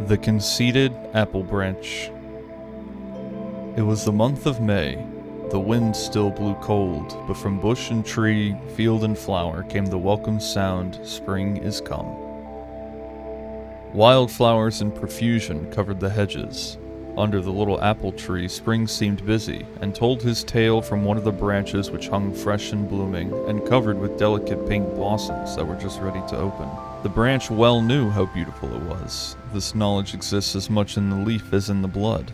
The Conceited Apple Branch. It was the month of May. The wind still blew cold, but from bush and tree, field and flower came the welcome sound, spring is come. Wildflowers in profusion covered the hedges. Under the little apple tree, spring seemed busy, and told his tale from one of the branches which hung fresh and blooming, and covered with delicate pink blossoms that were just ready to open. The branch well knew how beautiful it was. This knowledge exists as much in the leaf as in the blood.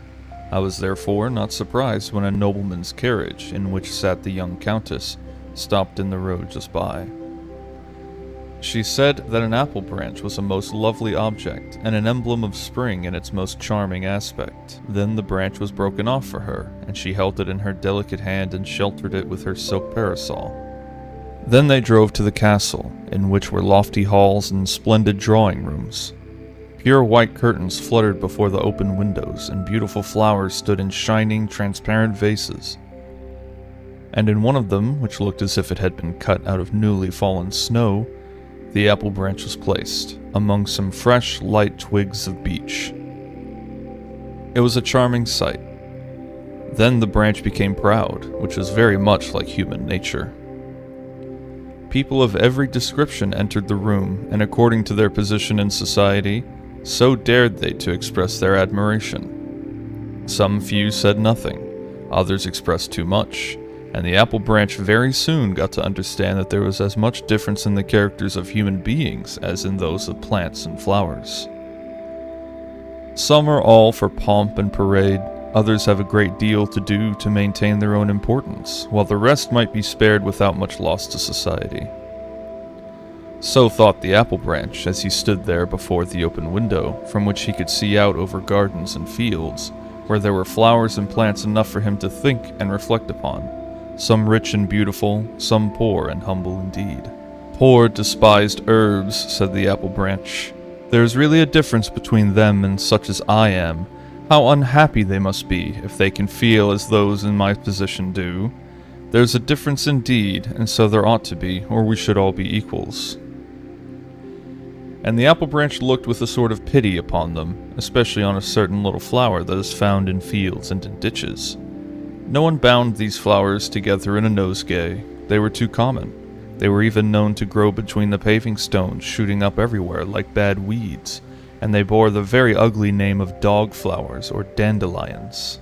I was therefore not surprised when a nobleman's carriage, in which sat the young countess, stopped in the road just by. She said that an apple branch was a most lovely object, and an emblem of spring in its most charming aspect. Then the branch was broken off for her, and she held it in her delicate hand and sheltered it with her silk parasol. Then they drove to the castle, in which were lofty halls and splendid drawing rooms. Pure white curtains fluttered before the open windows, and beautiful flowers stood in shining, transparent vases. And in one of them, which looked as if it had been cut out of newly fallen snow, the apple branch was placed, among some fresh, light twigs of beech. It was a charming sight. Then the branch became proud, which is very much like human nature. People of every description entered the room, and according to their position in society, so dared they to express their admiration. Some few said nothing, others expressed too much, and the apple branch very soon got to understand that there was as much difference in the characters of human beings as in those of plants and flowers. Some are all for pomp and parade, others have a great deal to do to maintain their own importance, while the rest might be spared without much loss to society. So thought the apple branch as he stood there before the open window, from which he could see out over gardens and fields, where there were flowers and plants enough for him to think and reflect upon, some rich and beautiful, some poor and humble indeed. "Poor despised herbs," said the apple branch. "There is really a difference between them and such as I am. How unhappy they must be if they can feel as those in my position do. There's a difference indeed, and so there ought to be, or we should all be equals." And the apple branch looked with a sort of pity upon them, especially on a certain little flower that is found in fields and in ditches. No one bound these flowers together in a nosegay. They were too common. They were even known to grow between the paving stones, shooting up everywhere like bad weeds, and they bore the very ugly name of dog flowers or dandelions.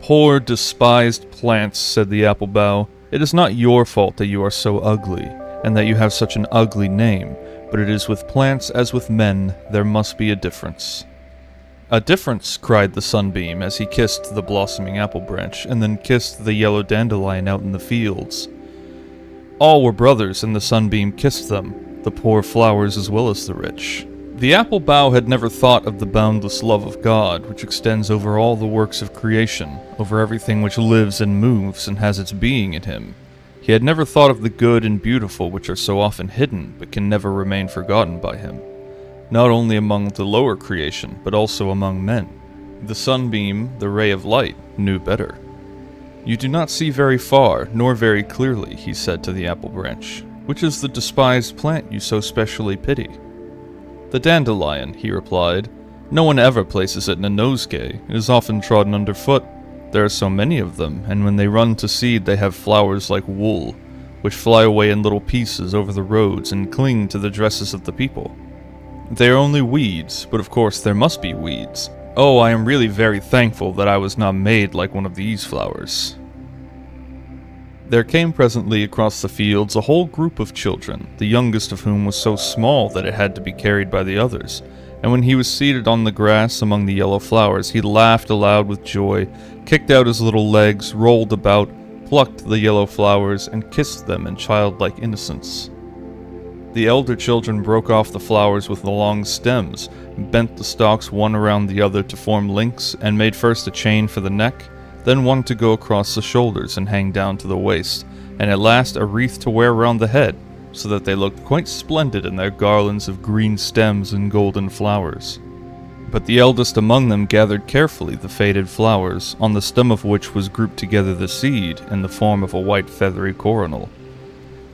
"Poor despised plants," said the apple bough. "It is not your fault that you are so ugly, and that you have such an ugly name, but it is with plants as with men, there must be a difference." "A difference," cried the sunbeam as he kissed the blossoming apple branch, and then kissed the yellow dandelion out in the fields. All were brothers, and the sunbeam kissed them, the poor flowers as well as the rich. The apple bough had never thought of the boundless love of God, which extends over all the works of creation, over everything which lives and moves and has its being in him. He had never thought of the good and beautiful which are so often hidden, but can never remain forgotten by him, not only among the lower creation, but also among men. The sunbeam, the ray of light, knew better. "You do not see very far, nor very clearly," he said to the apple branch. "Which is the despised plant you so specially pity?" "The dandelion," he replied. "No one ever places it in a nosegay. It is often trodden underfoot. There are so many of them, and when they run to seed they have flowers like wool, which fly away in little pieces over the roads and cling to the dresses of the people. They are only weeds, but of course there must be weeds. Oh, I am really very thankful that I was not made like one of these flowers." There came presently across the fields a whole group of children, the youngest of whom was so small that it had to be carried by the others, and when he was seated on the grass among the yellow flowers, he laughed aloud with joy, kicked out his little legs, rolled about, plucked the yellow flowers, and kissed them in childlike innocence. The elder children broke off the flowers with the long stems, bent the stalks one around the other to form links, and made first a chain for the neck, then one to go across the shoulders and hang down to the waist, and at last a wreath to wear round the head, so that they looked quite splendid in their garlands of green stems and golden flowers. But the eldest among them gathered carefully the faded flowers, on the stem of which was grouped together the seed in the form of a white feathery coronal.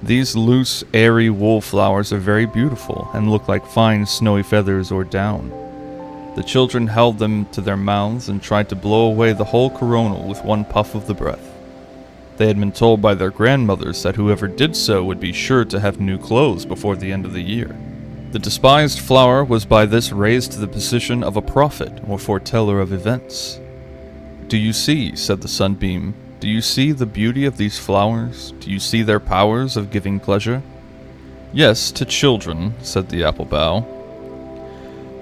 These loose, airy wool flowers are very beautiful, and look like fine snowy feathers or down. The children held them to their mouths and tried to blow away the whole coronal with one puff of the breath. They had been told by their grandmothers that whoever did so would be sure to have new clothes before the end of the year. The despised flower was by this raised to the position of a prophet or foreteller of events. "Do you see," said the sunbeam, "do you see the beauty of these flowers? Do you see their powers of giving pleasure?" "Yes, to children," said the apple bough.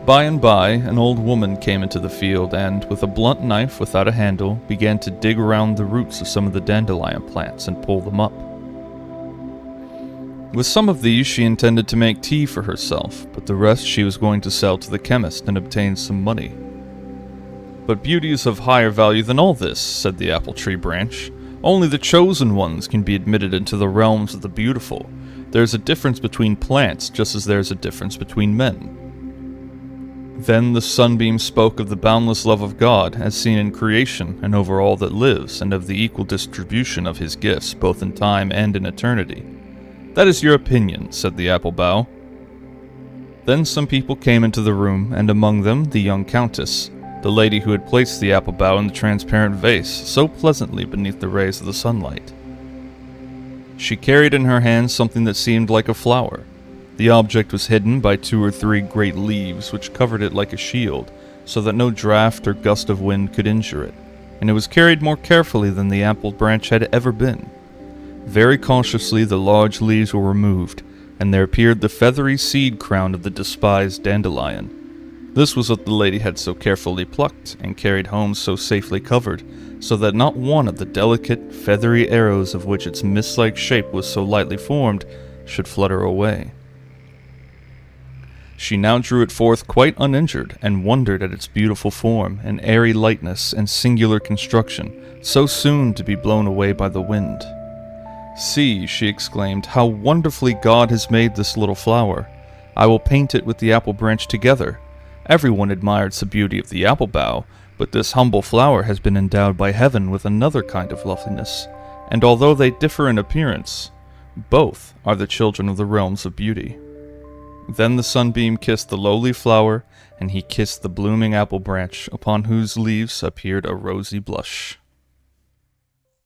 By and by, an old woman came into the field and, with a blunt knife without a handle, began to dig around the roots of some of the dandelion plants and pull them up. With some of these she intended to make tea for herself, but the rest she was going to sell to the chemist and obtain some money. "But beauty is of higher value than all this," said the apple tree branch. "Only the chosen ones can be admitted into the realms of the beautiful. There's a difference between plants, just as there's a difference between men." Then the sunbeam spoke of the boundless love of God as seen in creation and over all that lives, and of the equal distribution of his gifts both in time and in eternity. "That is your opinion," said the apple bough. Then some people came into the room, and among them the young countess, the lady who had placed the apple bough in the transparent vase so pleasantly beneath the rays of the sunlight. She carried in her hand something that seemed like a flower. The object was hidden by 2 or 3 great leaves which covered it like a shield, so that no draught or gust of wind could injure it, and it was carried more carefully than the apple branch had ever been. Very cautiously the large leaves were removed, and there appeared the feathery seed crown of the despised dandelion. This was what the lady had so carefully plucked, and carried home so safely covered, so that not one of the delicate, feathery arrows of which its mist-like shape was so lightly formed should flutter away. She now drew it forth quite uninjured, and wondered at its beautiful form, and airy lightness, and singular construction, so soon to be blown away by the wind. "See," she exclaimed, "how wonderfully God has made this little flower. I will paint it with the apple branch together. Everyone admires the beauty of the apple bough, but this humble flower has been endowed by heaven with another kind of loveliness, and although they differ in appearance, both are the children of the realms of beauty." Then the sunbeam kissed the lowly flower, and he kissed the blooming apple branch, upon whose leaves appeared a rosy blush.